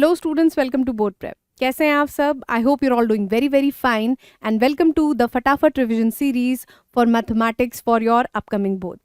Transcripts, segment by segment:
Hello students, welcome to board prep. कैसे हैं आप सब? I hope you're all doing very very fine and welcome to the fatafat revision series for mathematics for your upcoming boards.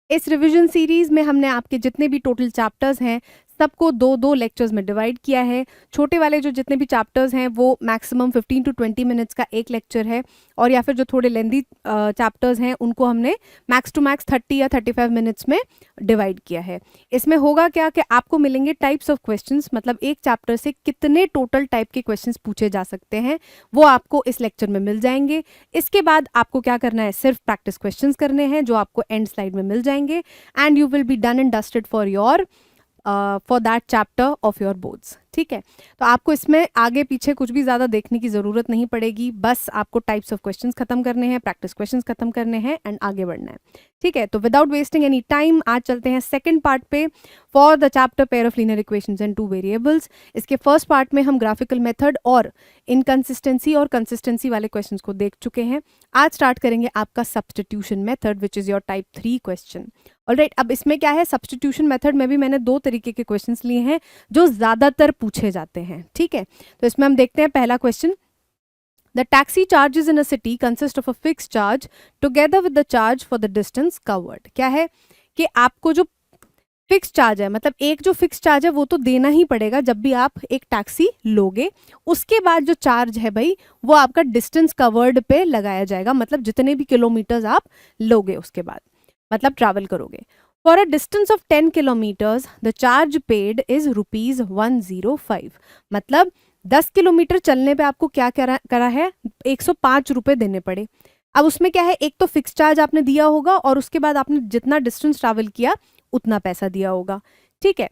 इस revision series में हमने आपके जितने भी टोटल चैप्टर्स हैं सबको दो दो लेक्चर्स में डिवाइड किया है। छोटे वाले जो जितने भी चैप्टर्स हैं वो मैक्सिमम 15 to 20 मिनट्स का एक लेक्चर है, और या फिर जो थोड़े लेंदी चैप्टर्स हैं उनको हमने मैक्स टू मैक्स 30 या 35 मिनट्स में डिवाइड किया है। इसमें होगा क्या कि आपको मिलेंगे टाइप्स ऑफ क्वेश्चंस, मतलब एक चैप्टर से कितने टोटल टाइप के क्वेश्चंस पूछे जा सकते हैं वो आपको इस लेक्चर में मिल जाएंगे। इसके बाद आपको क्या करना है, सिर्फ प्रैक्टिस क्वेश्चंस करने हैं जो आपको एंड स्लाइड में मिल जाएंगे and you will be done and dusted for that chapter of your boards. ठीक है, तो आपको इसमें आगे पीछे कुछ भी ज़्यादा देखने की ज़रूरत नहीं पड़ेगी, बस आपको टाइप्स ऑफ क्वेश्चंस खत्म करने हैं, प्रैक्टिस क्वेश्चंस खत्म करने हैं एंड आगे बढ़ना है। ठीक है, तो विदाउट वेस्टिंग एनी टाइम आज चलते हैं सेकंड पार्ट पे for the chapter pair of linear equations and two variables. इसके फर्स्ट पार्ट में हम ग्राफिकल मेथड और इनकंसिस्टेंसी और कंसिस्टेंसी वाले क्वेश्चंस को देख चुके हैं। आज स्टार्ट करेंगे आपका substitution method which is your type 3 question. Alright, अब इसमें क्या है, सब्स्टिट्यूशन मेथड में भी मैंने दो तरीके के क्वेश्चंस लिए हैं जो ज़्यादातर पूछे जाते हैं। ठीक है, तो इसमें हम देखते हैं पहला question. The taxi charges in a city consist of a fix charge together with the charge for the distance covered. क्या है कि आपको जो फिक्स चार्ज है, मतलब एक जो फिक्स चार्ज है वो तो देना ही पड़ेगा जब भी आप एक टैक्सी लोगे। उसके बाद जो चार्ज है भाई वो आपका डिस्टेंस कवर्ड पे लगाया जाएगा, मतलब जितने भी किलोमीटर्स आप लोगे उसके बाद, मतलब ट्रैवल करोगे। For a distance of 10 kilometres the charge paid is ₹105। मतलब 10 किलोमीटर चलने पे आपको क्या करा है, 105 रुपये देने पड़े। अब उसमें क्या है, एक तो फिक्स चार्ज आपने दिया होगा और उसके बाद आपने जितना डिस्टेंस ट्रैवल किया उतना पैसा दिया होगा। ठीक है,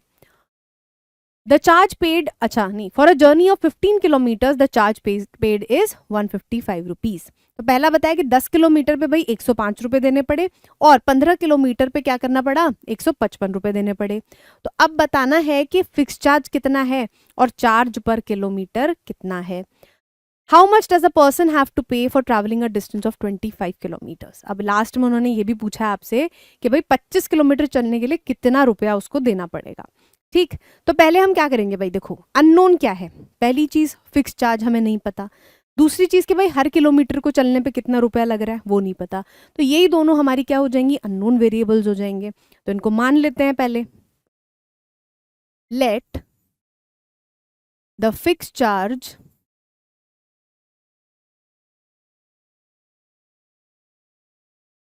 द चार्ज पेड, अच्छा नहीं, for a journey of 15 kilometres the charge paid is 155 rupees. तो पहला बताया कि 10 किलोमीटर पे भाई 105 रुपये देने पड़े और 15 किलोमीटर पे क्या करना पड़ा, 155 रुपये देने पड़े। तो अब बताना है कि फिक्स चार्ज कितना है और चार्ज पर किलोमीटर कितना है। How much does a person have to pay for travelling a distance of 25 kilometres. अब लास्ट में उन्होंने ये भी पूछा है आपसे कि भाई 25 किलोमीटर चलने के लिए कितना रुपया उसको देना पड़ेगा। ठीक, तो पहले हम क्या करेंगे भाई, देखो अननोन क्या है, पहली चीज फिक्स चार्ज हमें नहीं पता, दूसरी चीज कि भाई हर किलोमीटर को चलने पे कितना रुपया लग रहा है वो नहीं पता। तो यही दोनों हमारी क्या हो जाएंगी, अननोन वेरिएबल्स हो जाएंगे। तो इनको मान लेते हैं पहले। Let the fix charge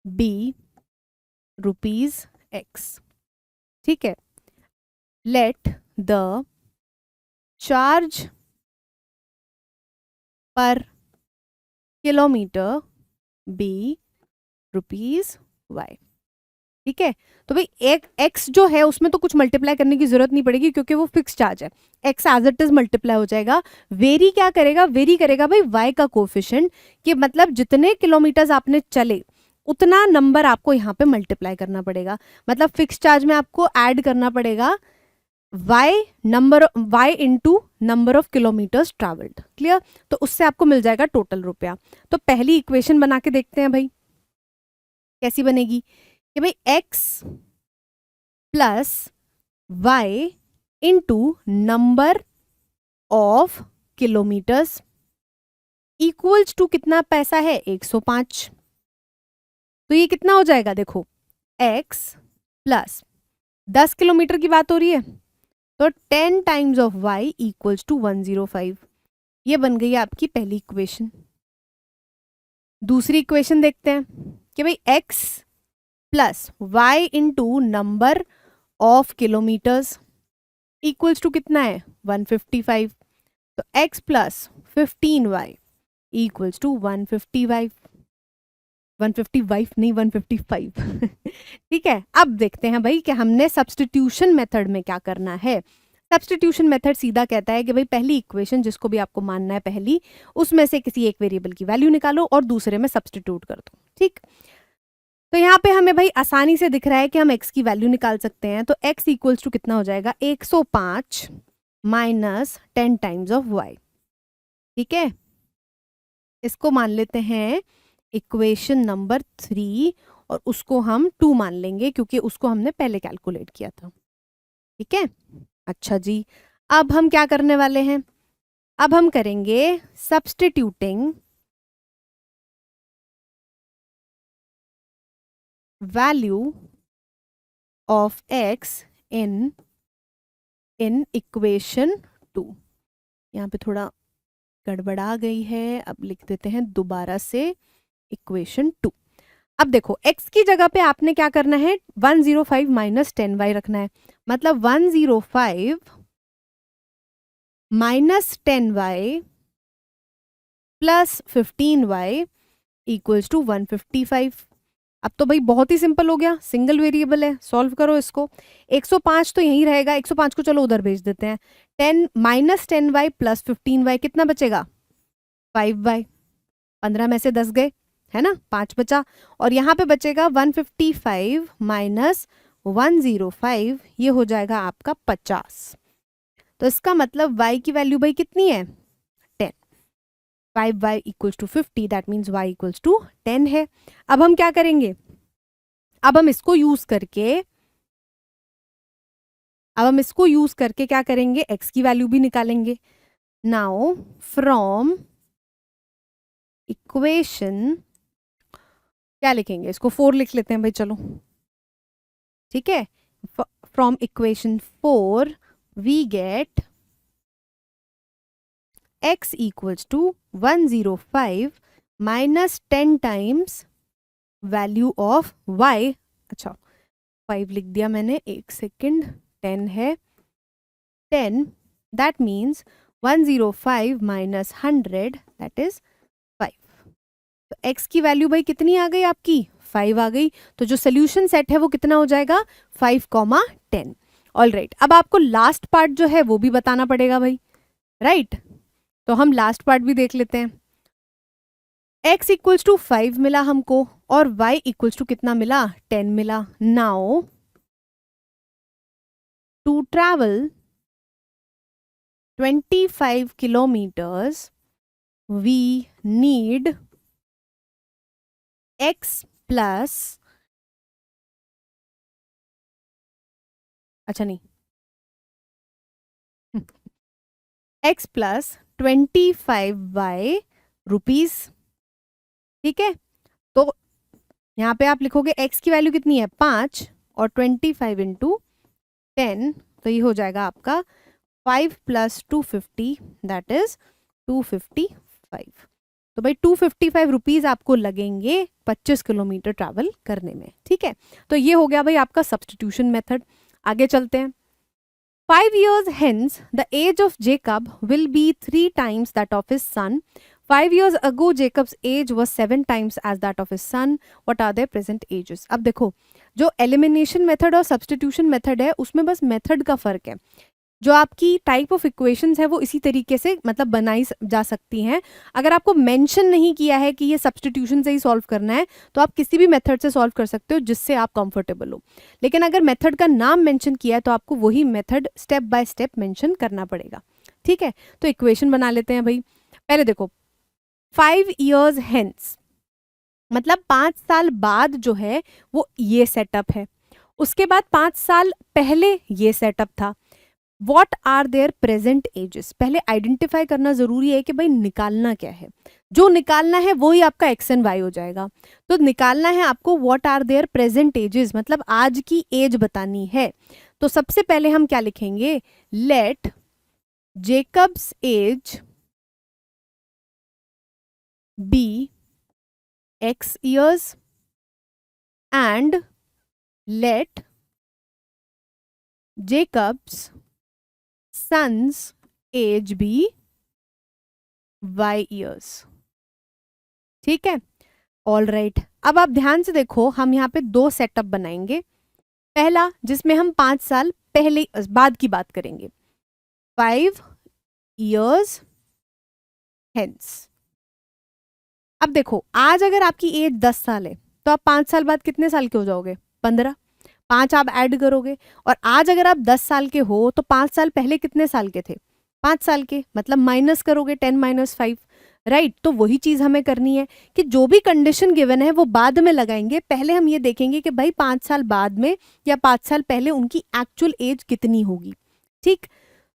be ₹X। ठीक है, let the charge per kilometre be ₹Y। ठीक है, तो भाई एक x जो है उसमें तो कुछ मल्टीप्लाई करने की जरूरत नहीं पड़ेगी क्योंकि वो फिक्स चार्ज है, x as it is multiply हो जाएगा। वेरी क्या करेगा, वेरी करेगा भाई y का कोफिशिएंट, कि मतलब जितने किलोमीटर्स आपने चले उतना नंबर आपको यहाँ पे मल्टीप्लाई करना पड़ेगा। मतलब फिक्स चार्ज में आपको ऐड करना पड़ेगा y into number of kilometres travelled. Clear, तो उससे आपको मिल जाएगा टोटल रुपया। तो पहली इक्वेशन बना के देखते हैं भाई कैसी बनेगी, कि भाई x plus y into number of kilometres equals to कितना पैसा है, 105। तो ये कितना हो जाएगा, देखो x प्लस 10 किलोमीटर की बात हो रही है तो 10 times of y equals to 105। ये बन गई आपकी पहली इक्वेशन। दूसरी इक्वेशन देखते हैं कि भाई x plus y into number of kilometres equals to कितना है, 155। तो x plus 15y equals to 155 नहीं 155। ठीक है, अब देखते हैं भाई कि हमने सब्स्टिट्यूशन मेथड में क्या करना है। सब्स्टिट्यूशन मेथड सीधा कहता है कि भाई पहली इक्वेशन जिसको भी आपको मानना है पहली, उसमें से किसी एक वेरिएबल की वैल्यू निकालो और दूसरे में सब्स्टिट्यूट कर दो। ठीक, तो यहाँ पे हमें भाई आसानी से दिख रहा है कि हम x की वैल्यू निकाल सकते हैं। तो x इक्वल्स टू कितना हो जाएगा, 105 माइनस 10 टाइम्स ऑफ y। ठीक है, इसको मान लेते हैं इक्वेशन नंबर 3 और उसको हम 2 मान लेंगे क्योंकि उसको हमने पहले कैलकुलेट किया था। ठीक है, अच्छा जी, अब हम क्या करने वाले हैं, अब हम करेंगे substituting value of x in equation 2। यहाँ पे थोड़ा गड़बड़ा गई है, अब लिख देते हैं दोबारा से इक्वेशन 2। अब देखो x की जगह पे आपने क्या करना है, 105 माइनस 10y रखना है, मतलब 105 minus 10y plus 15y equals to 155। अब तो भाई बहुत ही सिंपल हो गया, सिंगल वेरिएबल है, सॉल्व करो इसको। 105 तो यहीं रहेगा, 105 को चलो उधर भेज देते हैं। 10 माइनस 10y प्लस 15y कितना बचेगा, 5y। 15 में से 10 गए, है ना, 5 बचा। और यहाँ पे बचेगा 155 माइनस 105, ये हो जाएगा आपका 50। तो इसका मतलब y की वैल्यू भाई कितनी है, 10। 5y equals to 50, that means y equals to 10 है। अब हम क्या करेंगे, अब हम इसको यूज करके क्या करेंगे, x की वैल्यू भी निकालेंगे। नाउ फ्रॉम इक्वेशन, क्या लिखेंगे, इसको 4 लिख लेते हैं भाई, चलो ठीक है। From equation 4 we get x equals to 105 minus 10 times value of y। अच्छा 5 लिख दिया मैंने, एक सेकेंड, 10 है, 10 that means 105 minus 100 that is 5। तो x की वैल्यू भाई कितनी आ गई आपकी, 5 आ गई। तो जो सोल्यूशन सेट है वो कितना हो जाएगा, 5, 10। ऑल राइट, अब आपको लास्ट पार्ट जो है वो भी बताना पड़ेगा भाई, राइट तो हम लास्ट पार्ट भी देख लेते हैं। x इक्वल्स टू 5 मिला हमको और y इक्वल्स टू कितना मिला, 10 मिला। Now to travel 25 kilometres we need x plus, अच्छा नहीं, x प्लस 25y रुपीज, ठीक है। तो यहाँ पे आप लिखोगे x की वैल्यू कितनी है, 5 और 25 इंटू 10, तो ये हो जाएगा आपका 5 प्लस 250 दैट इज 255। तो भाई 255 रुपीज आपको लगेंगे 25 किलोमीटर ट्रैवल करने में, ठीक है। तो ये हो गया भाई आपका सब्स्टिट्यूशन मेथड। आगे चलते हैं। 5 years hence, the age of Jacob will be 3 times that of his son. 5 years ago, Jacob's age was 7 times as that of his son. What are their present ages? अब देखो, जो elimination method और substitution method है उसमें बस method का फर्क है। जो आपकी टाइप ऑफ इक्वेशंस है वो इसी तरीके से मतलब बनाई जा सकती हैं। अगर आपको मेंशन नहीं किया है कि ये सब्स्टिट्यूशन से ही सॉल्व करना है तो आप किसी भी मेथड से सॉल्व कर सकते हो जिससे आप कंफर्टेबल हो। लेकिन अगर मेथड का नाम मेंशन किया है तो आपको वही method step by step mention करना पड़ेगा, ठीक है। तो इक्वेशन बना लेते हैं भाई। पहले देखो 5 years hence मतलब 5 साल बाद जो है वो ये सेटअप है, उसके बाद 5 साल पहले ये सेटअप था। What are their present ages, पहले आइडेंटिफाई करना जरूरी है कि भाई निकालना क्या है। जो निकालना है वही आपका एक्स एंड वाई हो जाएगा। तो निकालना है आपको what are their present ages, मतलब आज की एज बतानी है। तो सबसे पहले हम क्या लिखेंगे, let Jacob's age be x years and let Jacob's son's age be y years, ठीक है। ऑल राइट, अब आप ध्यान से देखो, हम यहाँ पे 2 सेटअप बनाएंगे। पहला जिसमें हम 5 साल पहले बाद की बात करेंगे, 5 years hence। अब देखो आज अगर आपकी एज 10 साल है तो आप 5 साल बाद कितने साल के हो जाओगे, 15। 5 आप ऐड करोगे और आज अगर आप 10 साल के हो तो 5 साल पहले कितने साल के थे, 5 साल के, मतलब माइनस करोगे 10 माइनस 5, राइट। तो वही चीज हमें करनी है कि जो भी कंडीशन गिवन है वो बाद में लगाएंगे। पहले हम ये देखेंगे कि भाई 5 साल बाद में या 5 साल पहले उनकी एक्चुअल एज कितनी होगी, ठीक।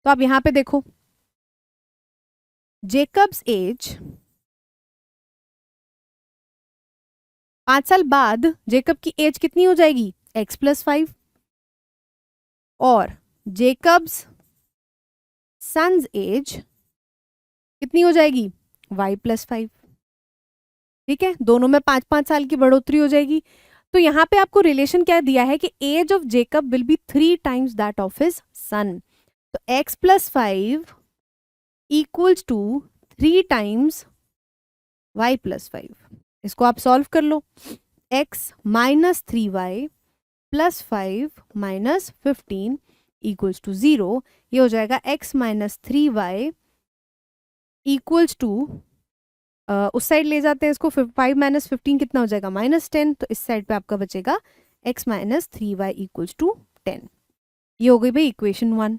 तो आप यहां पे देखो, जेकब्स एज 5 साल बाद जेकब की एज कितनी हो जाएगी, x+5, और जेकब्स सन्स एज कितनी हो जाएगी, y+5। ठीक है, दोनों में 5-5 साल की बढ़ोतरी हो जाएगी। तो यहाँ पे आपको रिलेशन क्या दिया है कि age of Jacob will be 3 times that of his son. तो x+5 equals to 3 times y+5। इसको आप सॉल्व कर लो, x minus 3y plus 5 minus 15 equals to 0। ये हो जाएगा x minus 3y equals to, उस साइड ले जाते हैं इसको, 5 माइनस 15 कितना हो जाएगा, -10। तो इस साइड पे आपका बचेगा x minus 3y equals to 10। ये हो गई भाई इक्वेशन 1।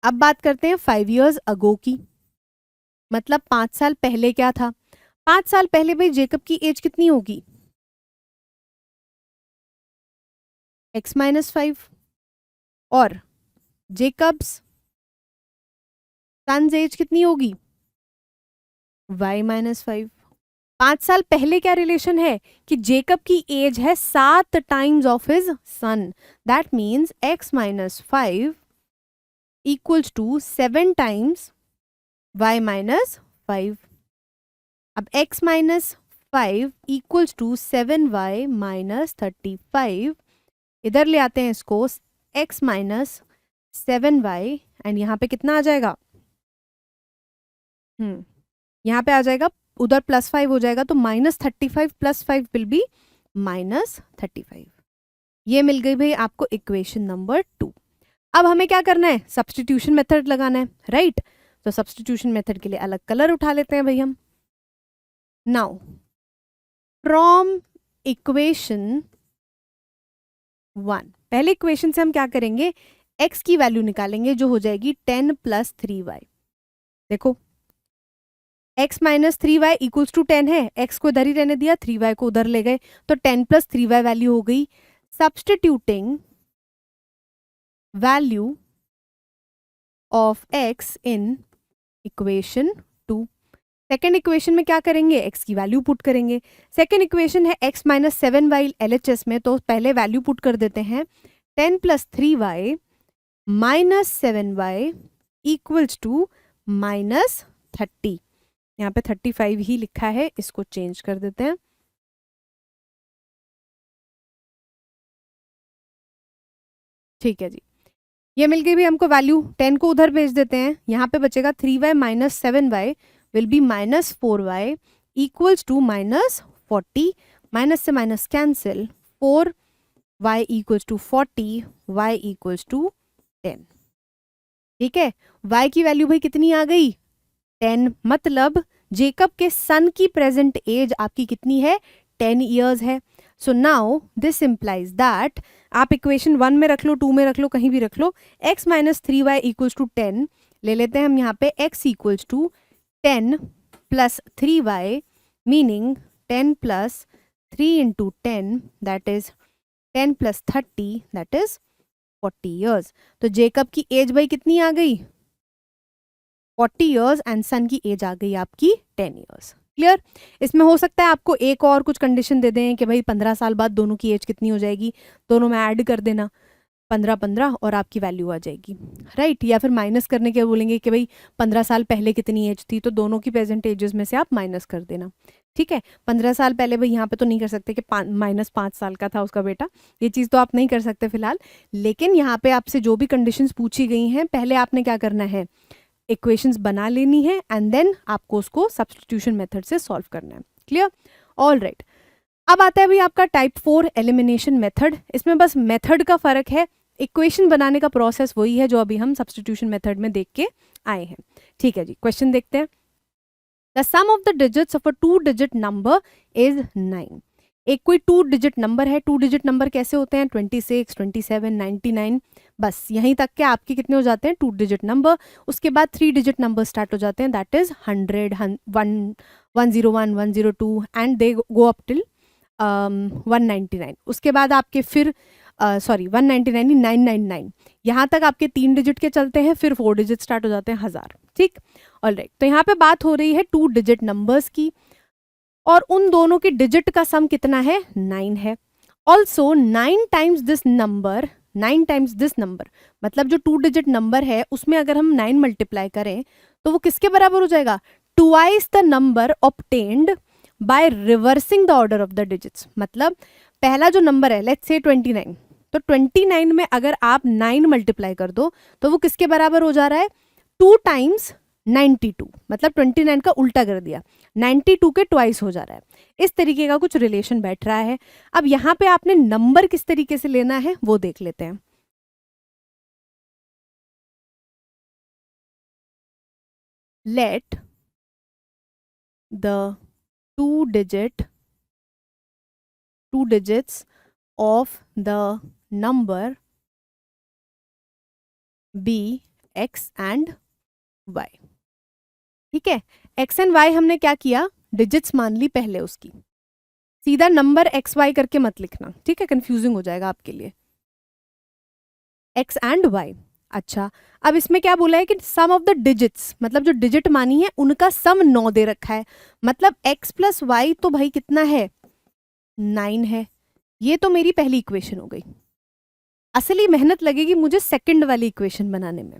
अब बात करते हैं 5 years अगो की, मतलब 5 साल पहले क्या था। 5 साल पहले भाई जेकब की एज कितनी होगी, x माइनस 5, और जेकब्स सन्स एज कितनी होगी, y माइनस 5। 5 साल पहले क्या रिलेशन है कि जेकब की एज है 7 times of his son, that means x minus 5 equals to 7 times y minus 5। अब x minus 5 equals to 7y minus 35, इधर ले आते हैं इसको, x माइनस 7y, एंड यहाँ पे कितना आ जाएगा, यहाँ पे आ जाएगा, उधर +5 हो जाएगा, तो -35 प्लस 5 विल बी -35। ये मिल गई भाई आपको इक्वेशन नंबर 2। अब हमें क्या करना है, सब्स्टिट्यूशन मेथड लगाना है, राइट। तो सब्स्टिट्यूशन मेथड के लिए अलग कलर उठा लेते हैं भाई हम। नाउ फ्रॉम इक्वेशन 1, पहले इक्वेशन से हम क्या करेंगे, x की वैल्यू निकालेंगे जो हो जाएगी 10 प्लस 3y। देखो x minus 3y equals to 10 है, x को इधर ही रहने दिया, 3y को उधर ले गए, तो 10 प्लस 3y वैल्यू हो गई। Substituting value of x in equation 2। Second equation में क्या करेंगे, x की वैल्यू पुट करेंगे। सेकेंड इक्वेशन है x माइनस 7y LHS में, तो पहले वैल्यू पुट कर देते हैं, 10 plus 3y minus 7y equals to -30। यहाँ पे 35 ही लिखा है, इसको चेंज कर देते हैं। ठीक है जी, ये मिल गई भी हमको वैल्यू, 10 को उधर भेज देते हैं, यहाँ पे बचेगा 3y minus 7y will be -4y equals to -40, minus से minus cancel, 4y equals to 40, y equals to 10। ठीक है, y की वैल्यू भाई कितनी आ गई, 10, मतलब जेकब के सन की प्रेजेंट एज आपकी कितनी है, 10 years है। So now this implies that, आप इक्वेशन 1 में रख लो, 2 में रख लो, कहीं भी रख लो, x minus 3y equals to 10 ले लेते हैं हम यहाँ पे, x equals to 10 plus 3y, meaning 10 plus 3 into 10 that is 10 plus 30 that is 40 years। तो जेकब की एज भाई कितनी आ गई, 40 years, एंड सन की एज आ गई आपकी 10 years। क्लियर। इसमें हो सकता है आपको एक और कुछ कंडीशन दे दें कि भाई 15 साल बाद दोनों की एज कितनी हो जाएगी, दोनों में ऐड कर देना 15-15 और आपकी वैल्यू आ जाएगी, राइट। या फिर माइनस करने के बोलेंगे कि भाई 15 साल पहले कितनी एज थी, तो दोनों की प्रेजेंट एजेस में से आप माइनस कर देना। ठीक है, 15 साल पहले भाई यहाँ पे तो नहीं कर सकते कि -5 साल का था उसका बेटा, ये चीज़ तो आप नहीं कर सकते फिलहाल, लेकिन यहाँ पे आपसे जो भी कंडीशंस पूछी गई हैं, पहले आपने क्या करना है, इक्वेशंस बना लेनी है, एंड देन आपको उसको सब्स्टिट्यूशन मेथड से सॉल्व करना है। Clear, all right. अब आता है भाई आपका टाइप 4 एलिमिनेशन मेथड। इसमें बस मेथड का फर्क है, इक्वेशन बनाने का प्रोसेस वही है जो अभी हम सब्स्टिट्यूशन मेथड में देख के आए हैं। ठीक है जी, क्वेश्चन देखते हैं। The sum of the digits of a 2 digit number is 9। एक कोई 2 digit नंबर है, 2 digit नंबर कैसे होते हैं, 26, 27, 99, बस यहीं तक के आपके कितने हो जाते हैं 2 digit नंबर। उसके बाद 3 digit नंबर स्टार्ट हो जाते हैं, that is 100, 101, 102 and they go up till 199। उसके बाद आपके फिर सॉरी 199 999, यहाँ तक आपके 3 डिजिट के चलते हैं, फिर 4 डिजिट स्टार्ट हो जाते हैं 1000, ठीक। ऑलराइट, तो यहाँ पे बात हो रही है 2 डिजिट नंबर्स की, और उन दोनों की डिजिट का सम कितना है, 9 है। Also 9 times this number, 9 times this number, मतलब जो 2 डिजिट नंबर है उसमें अगर हम 9 मल्टीप्लाई करें तो वो किसके बराबर हो जाएगा, twice the number obtained by reversing the order of the digits. मतलब पहला जो नंबर है, लेट्स से 29, तो 29 में अगर आप 9 मल्टीप्लाई कर दो तो वो किसके बराबर हो जा रहा है, 2 टाइम्स 92, मतलब 29 का उल्टा कर दिया, 92 के ट्वाइस हो जा रहा है। इस तरीके का कुछ रिलेशन बैठ रहा है। अब यहाँ पे आपने नंबर किस तरीके से लेना है वो देख लेते हैं। Let the two digits of the number be x and y. ठीक है, एक्स एंड वाई हमने क्या किया, डिजिट्स मान ली पहले उसकी, सीधा नंबर एक्स वाई करके मत लिखना, ठीक है, कंफ्यूजिंग हो जाएगा आपके लिए। एक्स एंड वाई, अच्छा अब इसमें क्या बोला है कि सम ऑफ द डिजिट्स, मतलब जो डिजिट मानी है उनका सम 9 दे रखा है, मतलब x प्लस वाई तो भाई कितना है, 9 है। ये तो मेरी पहली इक्वेशन हो गई। असली मेहनत लगेगी मुझे सेकंड वाली इक्वेशन बनाने में।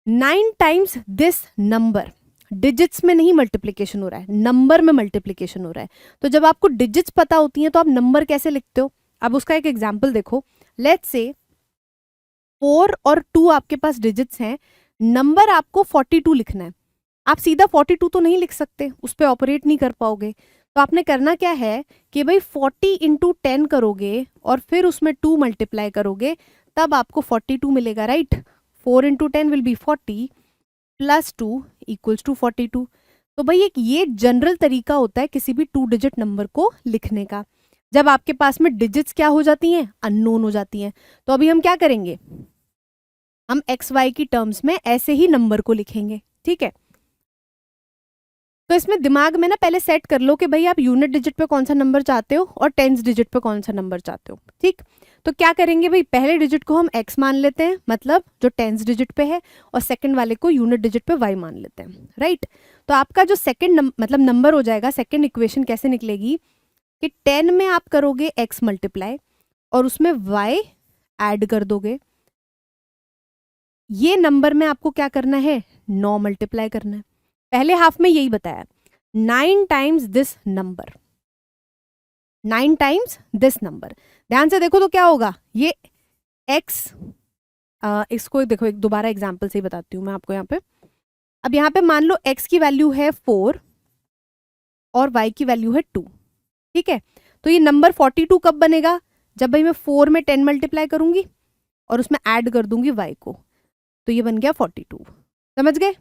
9 टाइम्स दिस नंबर, डिजिट्स में नहीं मल्टीप्लिकेशन हो रहा है, नंबर में मल्टीप्लिकेशन हो रहा है। तो जब आपको डिजिट्स पता होती हैं तो आप नंबर कैसे लिखते हो, अब उसका एक एग्जाम्पल देखो। लेट्स से 4 और 2 आपके पास डिजिट्स हैं, नंबर आपको 42 लिखना है। आप सीधा 42 तो नहीं लिख सकते, उस पर ऑपरेट नहीं कर पाओगे। तो आपने करना क्या है कि भाई 40 इंटू 10 करोगे और फिर उसमें 2 मल्टीप्लाई करोगे, तब आपको 42 मिलेगा, right. 4 into 10 will be 40 plus 2 equals to 42। तो भाई एक ये जनरल तरीका होता है किसी भी 2 डिजिट नंबर को लिखने का, जब आपके पास में डिजिट्स क्या हो जाती हैं, अननोन हो जाती हैं। तो अभी हम क्या करेंगे, हम एक्स वाई की टर्म्स में ऐसे ही नंबर को लिखेंगे, ठीक है। तो इसमें दिमाग में ना पहले सेट कर लो कि भाई आप यूनिट डिजिट पे कौन सा नंबर चाहते हो और टेंस डिजिट पे कौन सा नंबर चाहते हो, ठीक। तो क्या करेंगे भाई, पहले डिजिट को हम x मान लेते हैं, मतलब जो टेंस डिजिट पे है, और सेकंड वाले को यूनिट डिजिट पे y मान लेते हैं, राइट। तो आपका जो सेकंड मतलब नंबर हो जाएगा, सेकंड इक्वेशन कैसे निकलेगी कि 10 में आप करोगे x मल्टीप्लाई और उसमें y ऐड कर दोगे, ये नंबर में आपको क्या करना है, 9 मल्टीप्लाई करना है। पहले हाफ में यही बताया, 9 times this number, 9 times this number. ध्यान से देखो तो क्या होगा, ये x, इसको देखो एक दोबारा एग्जाम्पल से ही बताती हूँ मैं आपको यहाँ पे। अब यहाँ पे मान लो x की वैल्यू है 4 और y की वैल्यू है 2, ठीक है। तो ये नंबर 42 कब बनेगा, जब भाई मैं 4 में 10 मल्टीप्लाई करूंगी और उसमें ऐड कर दूंगी y को, तो ये बन गया 42। समझ गए,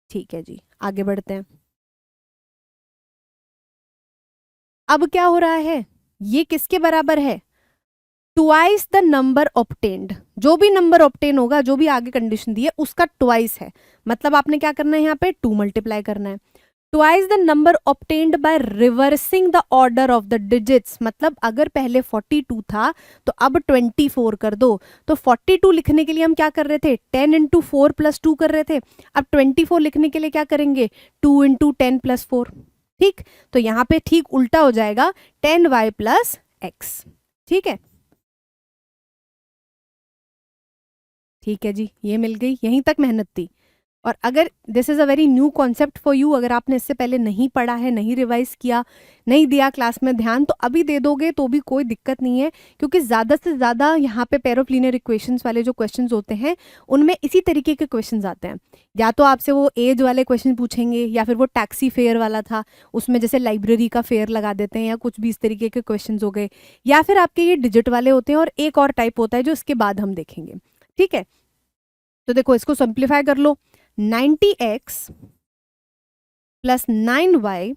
ठीक है जी, आगे बढ़ते हैं। अब क्या हो रहा है, ये किसके बराबर है, ट्वाइस द नंबर ऑब्टेन्ड। जो भी नंबर ऑब्टेन होगा, जो भी आगे कंडीशन दी है उसका ट्वाइस है, मतलब आपने क्या करना है, यहाँ पे 2 मल्टीप्लाई करना है। Twice the number obtained by reversing the order of the digits, मतलब अगर पहले 42 था तो अब 24 कर दो। तो 42 लिखने के लिए हम क्या कर रहे थे, 10 इंटू 4 प्लस 2 कर रहे थे। अब 24 लिखने के लिए क्या करेंगे, 2 इंटू 10 प्लस 4, ठीक। तो यहाँ पे ठीक उल्टा हो जाएगा, 10y प्लस एक्स, ठीक है। ठीक है जी, ये मिल गई, यहीं तक मेहनत थी। और अगर this is a very new concept for you, अगर आपने इससे पहले नहीं पढ़ा है, नहीं रिवाइज किया, नहीं दिया क्लास में ध्यान, तो अभी दे दोगे तो भी कोई दिक्कत नहीं है, क्योंकि ज़्यादा से ज़्यादा यहाँ पे पेयर ऑफ लीनियर इक्वेशंस वाले जो क्वेश्चंस होते हैं उनमें इसी तरीके के क्वेश्चंस आते हैं। या तो आपसे वो एज वाले क्वेश्चन पूछेंगे, या फिर वो टैक्सी फेयर वाला था उसमें जैसे लाइब्रेरी का फेयर लगा देते हैं, या कुछ भी इस तरीके के क्वेश्चन हो गए, या फिर आपके ये डिजिट वाले होते हैं, और एक और टाइप होता है जो इसके बाद हम देखेंगे, ठीक है। तो देखो इसको सिंप्लीफाई कर लो, 90x plus 9y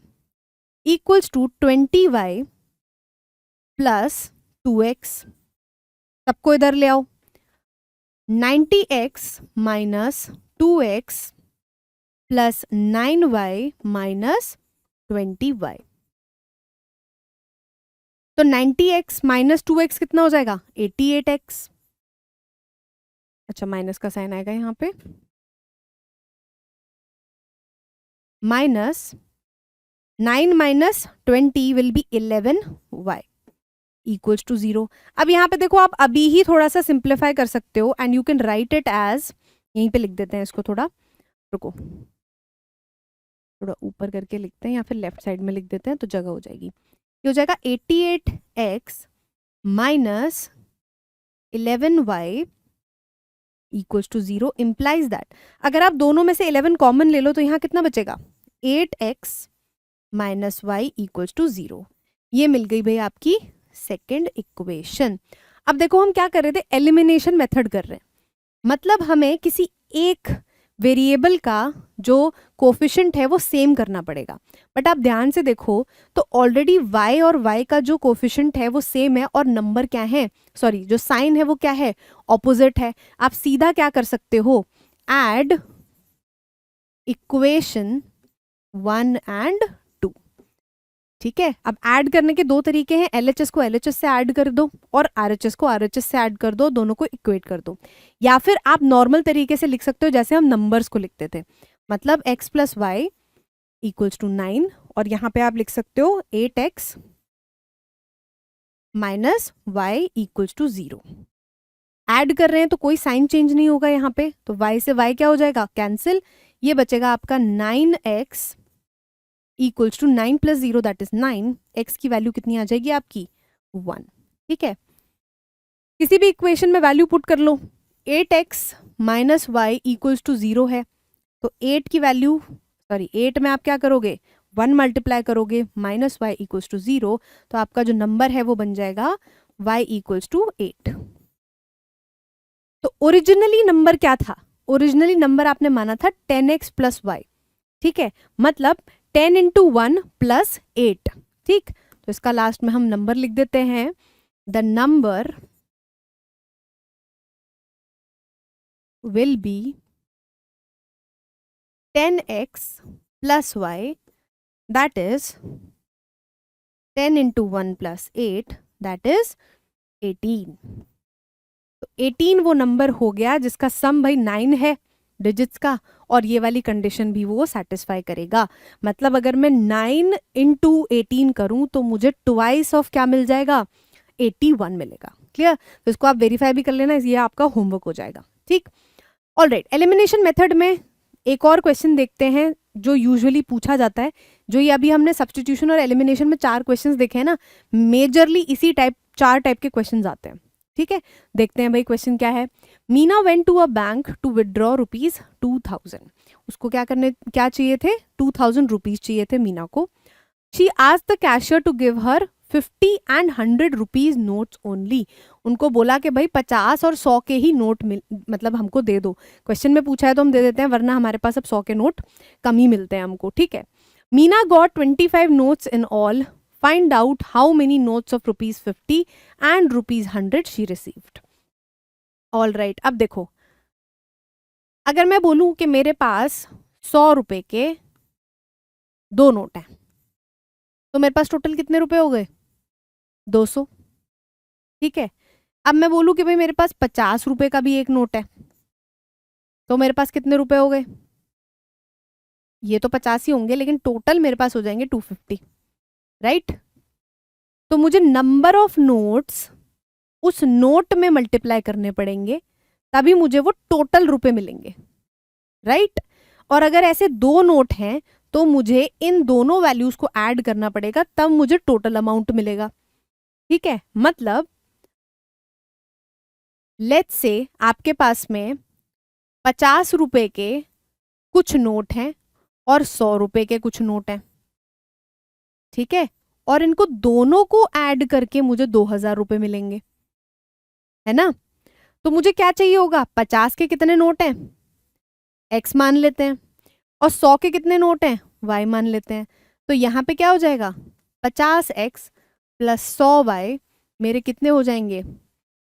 equals to 20y plus 2x। सबको इधर ले आओ, 90x minus 2x plus 9y minus 20y। तो 90x माइनस 2x कितना हो जाएगा? 88x। अच्छा, माइनस का साइन आएगा यहाँ पे, minus 9 minus 20 will be 11y equals to 0। अब यहाँ पे देखो, आप अभी ही थोड़ा सा सिंप्लीफाई कर सकते हो and you can write it as, यहीं पे लिख देते हैं इसको, थोड़ा रुको, थोड़ा ऊपर करके लिखते हैं या फिर लेफ्ट साइड में लिख देते हैं तो जगह हो जाएगी। ये हो जाएगा 88x minus 11y equals to 0 implies that, अगर आप दोनों में से 11 कॉमन ले लो तो यहाँ कितना बचेगा? 8x minus y equals to 0। ये मिल गई भाई आपकी सेकेंड इक्वेशन। अब देखो हम क्या कर रहे थे, एलिमिनेशन मेथड कर रहे हैं, मतलब हमें किसी एक वेरिएबल का जो कोफिशिएंट है वो सेम करना पड़ेगा। बट आप ध्यान से देखो तो ऑलरेडी y और y का जो कोफिशिएंट है वो सेम है और नंबर क्या है, सॉरी जो साइन है वो क्या है, ऑपोजिट है। आप सीधा क्या कर सकते हो, ऐड इक्वेशन 1 एंड 2। ठीक है, अब ऐड करने के दो तरीके हैं, LHS को LHS से ऐड कर दो और RHS को RHS से ऐड कर दो, दोनों को इक्वेट कर दो। या फिर आप नॉर्मल तरीके से लिख सकते हो जैसे हम नंबर्स को लिखते थे, मतलब x plus y equals to 9 और यहाँ पे आप लिख सकते हो 8x minus y equals to 0। Add कर रहे हैं तो कोई साइन चेंज नहीं होगा यहाँ पे, तो y से y क्या हो जाएगा, कैंसिल। ये बचेगा आपका 9x equals to 9 plus 0 that is 9। x की वैल्यू कितनी आ जाएगी आपकी, 1। ठीक है, किसी भी इक्वेशन में वैल्यू पुट कर लो। 8x minus y equals to 0 है, तो 8 की वैल्यू, सॉरी 8 में आप क्या करोगे, 1 मल्टीप्लाई करोगे, माइनस वाई इक्वल्स टू 0, तो आपका जो नंबर है वो बन जाएगा y इक्वल्स टू 8। तो ओरिजिनली नंबर क्या था, ओरिजिनली नंबर आपने माना था 10x प्लस वाई। ठीक है, मतलब 10 इंटू 1 प्लस 8। ठीक, तो इसका लास्ट में हम नंबर लिख देते हैं, the number will be 10x plus y that is 10 into 1 plus 8 that is 18। तो 18 वो नंबर हो गया जिसका सम भाई 9 है डिजिट्स का, और ये वाली कंडीशन भी वो सेटिस्फाई करेगा। मतलब अगर मैं 9 इंटू 18 करूं तो मुझे ट्वाइस ऑफ क्या मिल जाएगा, 81 मिलेगा। क्लियर, तो इसको आप वेरीफाई भी कर लेना, ये आपका होमवर्क हो जाएगा। ठीक, ऑलराइट, एलिमिनेशन मेथड में एक और क्वेश्चन देखते हैं जो यूजुअली पूछा जाता है, जो ये अभी हमने सब्स्टिट्यूशन और एलिमिनेशन में 4 क्वेश्चंस देखे हैं ना, मेजरली इसी टाइप 4 टाइप के क्वेश्चंस आते हैं। ठीक है, देखते हैं भाई क्वेश्चन क्या है। Meena went to a bank to withdraw ₹2000। उसको क्या चाहिए थे, 2000 रुपीज चाहिए थे मीना को। She asked the cashier to give her 50 and 100 rupees notes only. उनको बोला कि भाई 50 और 100 के ही नोट मतलब हमको दे दो। क्वेश्चन में पूछा है तो हम दे देते हैं, वरना हमारे पास अब 100 के नोट कम ही मिलते हैं हमको। ठीक है, Meena got 25 notes in all, find out how many notes of ₹50 and ₹100 she received. All right, अब देखो, अगर मैं बोलूं कि मेरे पास 100 रुपए के 2 नोट हैं, तो मेरे पास टोटल कितने रुपए हो गए, 200। ठीक है, अब मैं बोलूं कि भाई मेरे पास 50 रुपए का भी एक नोट है, तो मेरे पास कितने रुपए हो गए, ये तो 50 ही होंगे लेकिन टोटल मेरे पास हो जाएंगे 250। राइट, तो मुझे नंबर ऑफ नोट्स उस नोट में मल्टीप्लाई करने पड़ेंगे, तभी मुझे वो टोटल रुपए मिलेंगे। राइट, और अगर ऐसे 2 नोट हैं तो मुझे इन दोनों वैल्यूज को ऐड करना पड़ेगा, तब मुझे टोटल अमाउंट मिलेगा। ठीक है, मतलब लेट्स से आपके पास में 50 रुपए के कुछ नोट हैं और 100 रुपए के कुछ नोट हैं। ठीक है, और इनको दोनों को ऐड करके मुझे 2000 रुपए मिलेंगे, है ना। तो मुझे क्या चाहिए होगा, 50 के कितने नोट हैं, x मान लेते हैं, और 100 के कितने नोट हैं, y मान लेते हैं। तो यहाँ पे क्या हो जाएगा, 50x प्लस 100y मेरे कितने हो जाएंगे,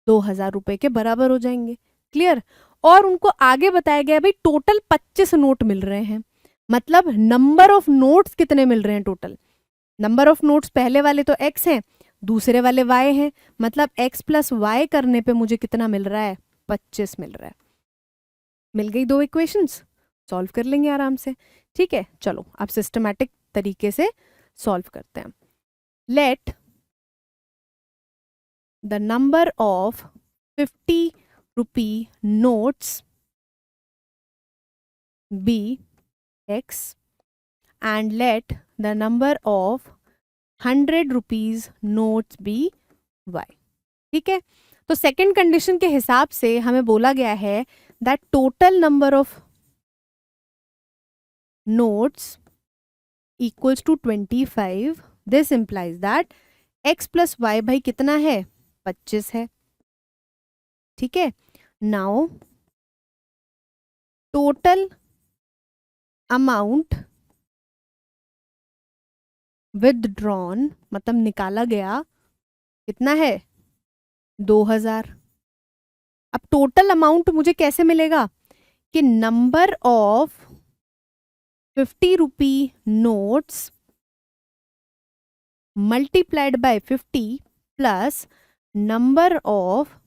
2000 रुपए के बराबर हो जाएंगे। क्लियर, और उनको आगे बताया गया भाई टोटल 25 नोट मिल रहे हैं, मतलब नंबर ऑफ नोट्स कितने मिल रहे हैं टोटल। नंबर ऑफ नोट्स पहले वाले तो x हैं, दूसरे वाले y हैं, मतलब x प्लस वाई करने पे मुझे कितना मिल रहा है, 25 मिल रहा है। मिल गई दो इक्वेशंस, सॉल्व कर लेंगे आराम से। ठीक है, चलो अब सिस्टमैटिक तरीके से सॉल्व करते हैं। Let the number of 50 rupee notes be x and let the number of 100 rupees notes be y। ठीक है, तो सेकंड कंडीशन के हिसाब से हमें बोला गया है that total number of notes equals to 25। This implies that x plus y भाई कितना है, 25 है। ठीक है, नाउ टोटल अमाउंट विदड्रॉन मतलब निकाला गया कितना है, 2000। अब टोटल अमाउंट मुझे कैसे मिलेगा कि number of 50 rupee notes multiplied by 50 plus number of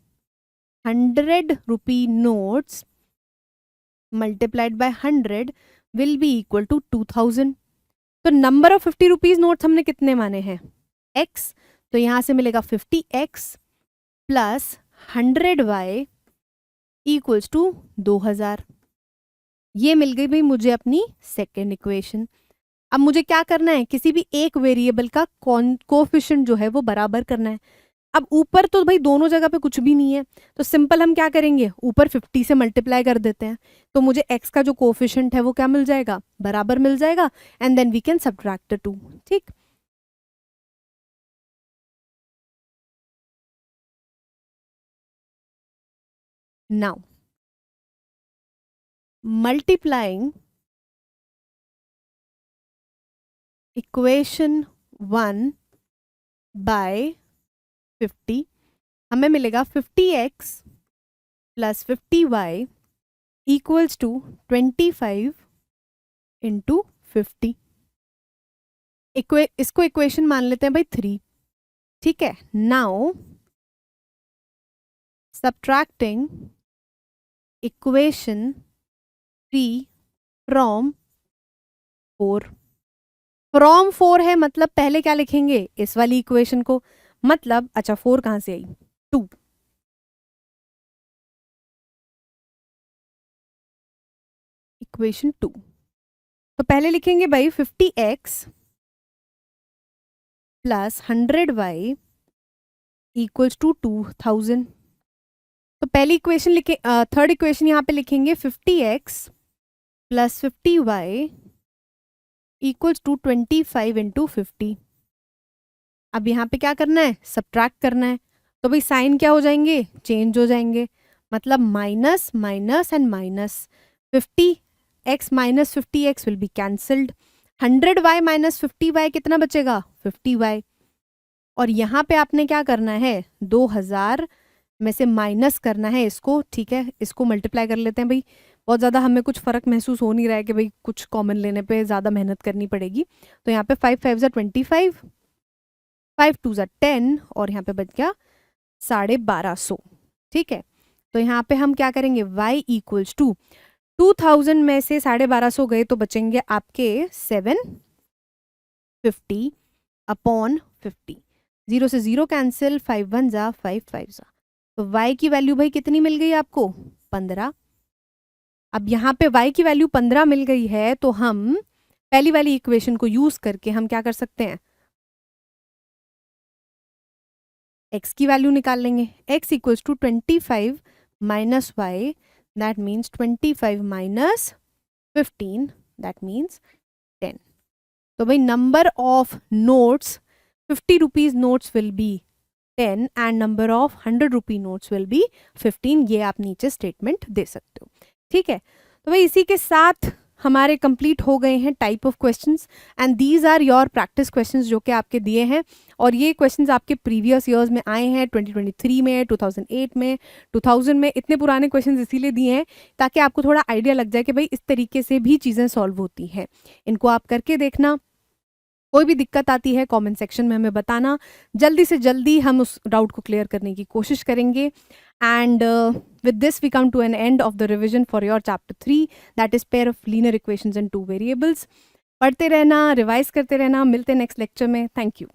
100 rupee notes multiplied by 100 will be equal to 2000। तो नंबर ऑफ 50 रुपीज नोट्स हमने कितने माने हैं, x, तो यहां से मिलेगा 50x plus 100y equals to 2000। ये मिल गई भाई मुझे अपनी सेकेंड इक्वेशन। अब मुझे क्या करना है, किसी भी एक वेरिएबल का कोफिशिएंट जो है वो बराबर करना है। अब ऊपर तो भाई दोनों जगह पे कुछ भी नहीं है, तो सिंपल हम क्या करेंगे, ऊपर 50 से मल्टीप्लाई कर देते हैं, तो मुझे x का जो कोफिशिएंट है वो क्या मिल जाएगा, बराबर मिल जाएगा, and then we can subtract the two. ठीक, नाउ मल्टीप्लाइंग इक्वेशन 1 बाय 50 हमें मिलेगा 50x plus 50y equals to 25 into 50। इसको इक्वेशन मान लेते हैं भाई 3। ठीक है, now subtracting equation 3 from 4। From 4 है मतलब पहले क्या लिखेंगे, इस वाली इक्वेशन को, मतलब अच्छा 4 कहां से आई, 2। इक्वेशन 2, तो पहले लिखेंगे भाई 50x plus 100y equals to 2000। तो पहली इक्वेशन लिखे, थर्ड इक्वेशन यहाँ पे लिखेंगे 50x plus 50y equals to 25 into 50। अब यहाँ पे क्या करना है, सब्ट्रैक्ट करना है, तो भाई साइन क्या हो जाएंगे, चेंज हो जाएंगे, मतलब minus minus and minus. 50x minus 50x will be cancelled, 100y minus 50y कितना बचेगा, 50y। और यहाँ पे आपने क्या करना है, 2000 में से माइनस करना है इसको। ठीक है, इसको मल्टीप्लाई कर लेते हैं भाई, बहुत ज़्यादा हमें कुछ फ़र्क महसूस हो नहीं रहा है कि भाई कुछ कॉमन लेने पे ज़्यादा मेहनत करनी पड़ेगी। तो यहाँ पे 5 5 25, 5 2 10, और यहाँ पे बच गया 1250। ठीक है, तो यहाँ पे हम क्या करेंगे, y इक्वल्स टू 2000 में से 1250 गए तो बचेंगे आपके 750 अपॉन 50। 0 से 0 कैंसिल, 5 1 जा 5 5 जा, तो y की वैल्यू भाई कितनी मिल गई आपको, 15। अब यहाँ पे y की वैल्यू 15 मिल गई है, तो हम पहली वाली इक्वेशन को यूज करके हम क्या कर सकते हैं, x की वैल्यू निकाल लेंगे। x equals to 25 minus y, that means 25 minus 15, that means 10। तो भाई number of notes 50 rupees notes will be 10 and number of 100 rupee notes will be 15। ये आप नीचे स्टेटमेंट दे सकते हो। ठीक है, तो भाई इसी के साथ हमारे कंप्लीट हो गए हैं type of questions, and these are your practice questions जो कि आपके दिए हैं, और ये क्वेश्चंस आपके प्रीवियस ईयर्स में आए हैं, 2023 में, 2008 में, 2000 में। इतने पुराने क्वेश्चंस इसीलिए दिए हैं ताकि आपको थोड़ा आइडिया लग जाए कि भाई इस तरीके से भी चीज़ें सॉल्व होती हैं। इनको आप करके देखना, कोई भी दिक्कत आती है कमेंट सेक्शन में हमें बताना, जल्दी से जल्दी हम उस डाउट को क्लियर करने की कोशिश करेंगे। And with this we come to an end of the revision for your chapter 3, that is pair of linear equations and two variables. पढ़ते रहना, रिवाइज करते रहना, मिलते नेक्स्ट लेक्चर में। Thank you.